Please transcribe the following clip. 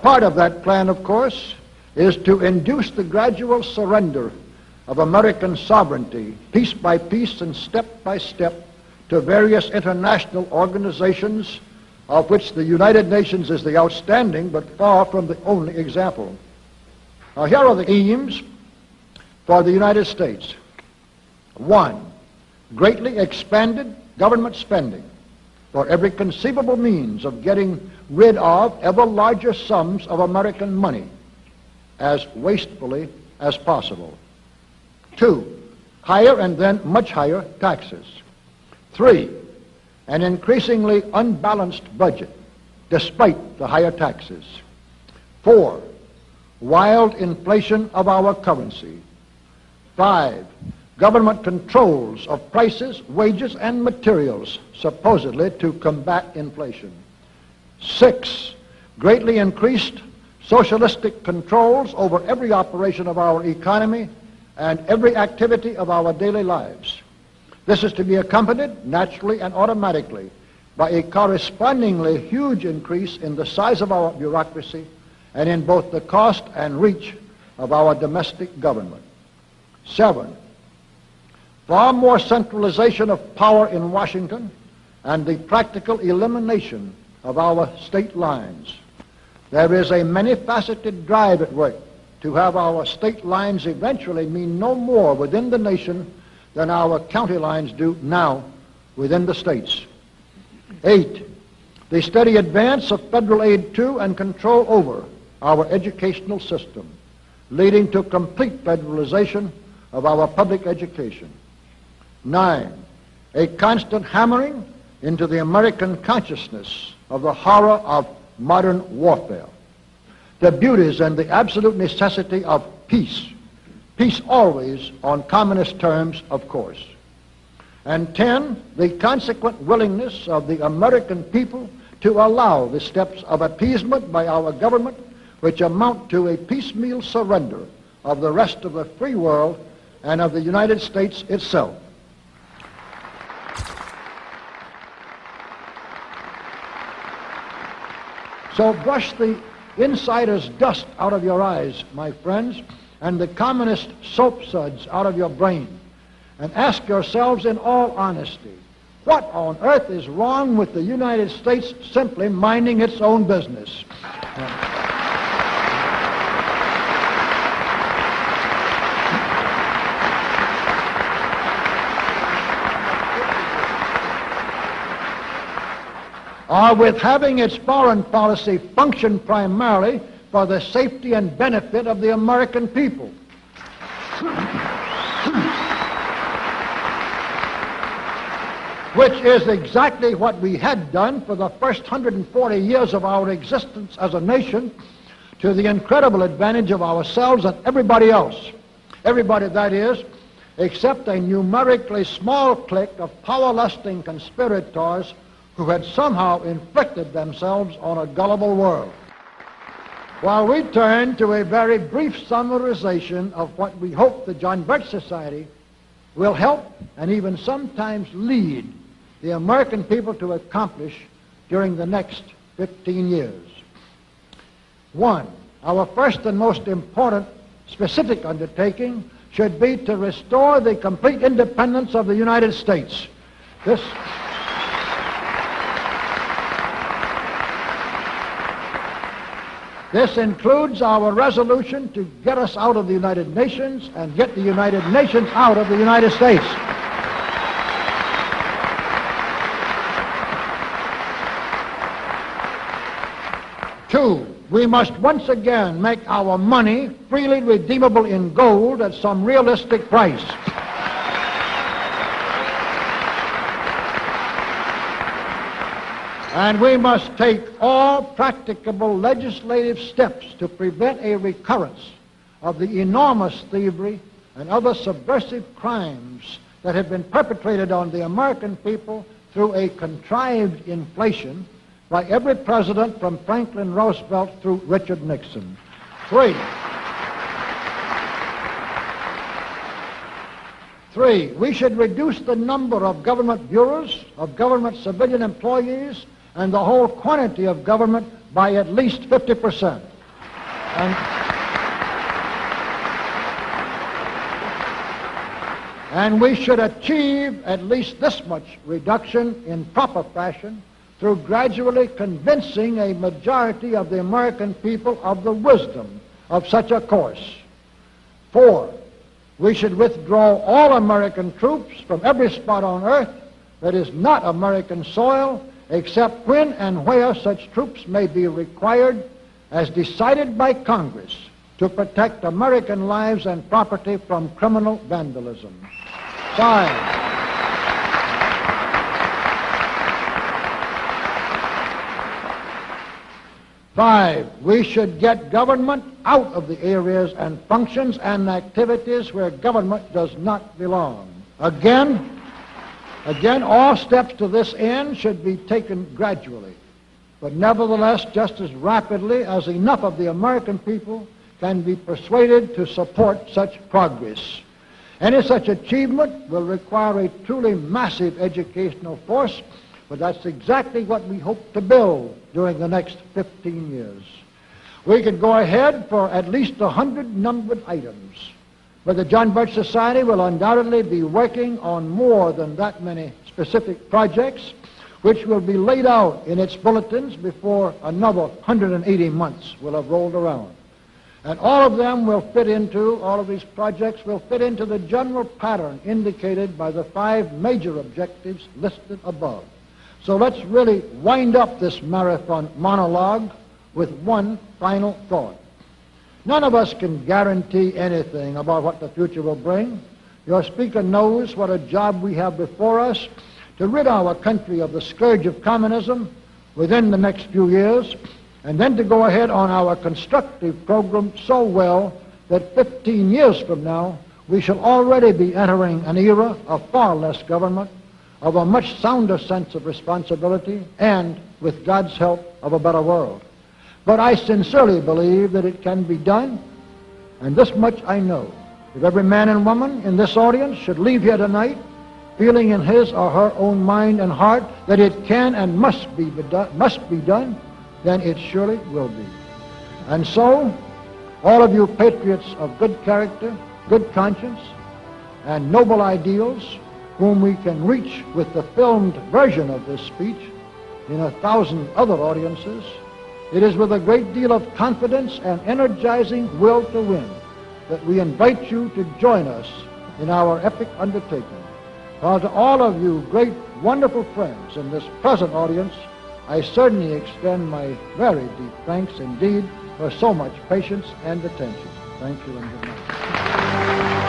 part of that plan, of course, is to induce the gradual surrender of American sovereignty, piece by piece and step by step, to various international organizations, of which the United Nations is the outstanding but far from the only example. Now, here are the aims for the United States. 1, greatly expanded government spending for every conceivable means of getting rid of ever larger sums of American money as wastefully as possible. 2, higher and then much higher taxes. 3, an increasingly unbalanced budget despite the higher taxes. 4, wild inflation of our currency. 5, government controls of prices, wages, and materials, supposedly to combat inflation. 6, greatly increased socialistic controls over every operation of our economy and every activity of our daily lives. This is to be accompanied, naturally and automatically, by a correspondingly huge increase in the size of our bureaucracy and in both the cost and reach of our domestic government. 7, far more centralization of power in Washington and the practical elimination of our state lines. There is a many-faceted drive at work to have our state lines eventually mean no more within the nation than our county lines do now within the states. 8, the steady advance of federal aid to and control over our educational system, leading to complete federalization of our public education. 9, a constant hammering into the American consciousness of the horror of modern warfare, the beauties and the absolute necessity of peace, peace always on communist terms, of course. And 10, the consequent willingness of the American people to allow the steps of appeasement by our government which amount to a piecemeal surrender of the rest of the free world and of the United States itself. So brush the insider's dust out of your eyes, my friends, and the communist soap suds out of your brain, and ask yourselves in all honesty, what on earth is wrong with the United States simply minding its own business? Or with having its foreign policy function primarily for the safety and benefit of the American people. Which is exactly what we had done for the first 140 years of our existence as a nation, to the incredible advantage of ourselves and everybody else. Everybody, that is, except a numerically small clique of power-lusting conspirators who had somehow inflicted themselves on a gullible world. While we turn to a very brief summarization of what we hope the John Birch Society will help and even sometimes lead the American people to accomplish during the next 15 years. 1, our first and most important specific undertaking should be to restore the complete independence of the United States. This includes our resolution to get us out of the United Nations and get the United Nations out of the United States. Two, we must once again make our money freely redeemable in gold at some realistic price. And we must take all practicable legislative steps to prevent a recurrence of the enormous thievery and other subversive crimes that have been perpetrated on the American people through a contrived inflation by every president from Franklin Roosevelt through Richard Nixon. 3, we should reduce the number of government bureaus, of government civilian employees, and the whole quantity of government by at least 50%. And we should achieve at least this much reduction in proper fashion through gradually convincing a majority of the American people of the wisdom of such a course. 4, we should withdraw all American troops from every spot on earth that is not American soil, except when and where such troops may be required as decided by Congress to protect American lives and property from criminal vandalism. 5, we should get government out of the areas and functions and activities where government does not belong. Again, all steps to this end should be taken gradually, but nevertheless just as rapidly as enough of the American people can be persuaded to support such progress. Any such achievement will require a truly massive educational force, but that's exactly what we hope to build during the next 15 years. We could go ahead for at least 100 numbered items, but the John Birch Society will undoubtedly be working on more than that many specific projects, which will be laid out in its bulletins before another 180 months will have rolled around. And all of these projects will fit into the general pattern indicated by the 5 major objectives listed above. So let's really wind up this marathon monologue with one final thought. None of us can guarantee anything about what the future will bring. Your speaker knows what a job we have before us to rid our country of the scourge of communism within the next few years, and then to go ahead on our constructive program so well that 15 years from now we shall already be entering an era of far less government, of a much sounder sense of responsibility, and, with God's help, of a better world. But I sincerely believe that it can be done, and this much I know. If every man and woman in this audience should leave here tonight feeling in his or her own mind and heart that it can and must be done, then it surely will be. And so, all of you patriots of good character, good conscience, and noble ideals, whom we can reach with the filmed version of this speech in 1,000 other audiences, it is with a great deal of confidence and energizing will to win that we invite you to join us in our epic undertaking. While to all of you great, wonderful friends in this present audience, I certainly extend my very deep thanks indeed for so much patience and attention. Thank you and good night.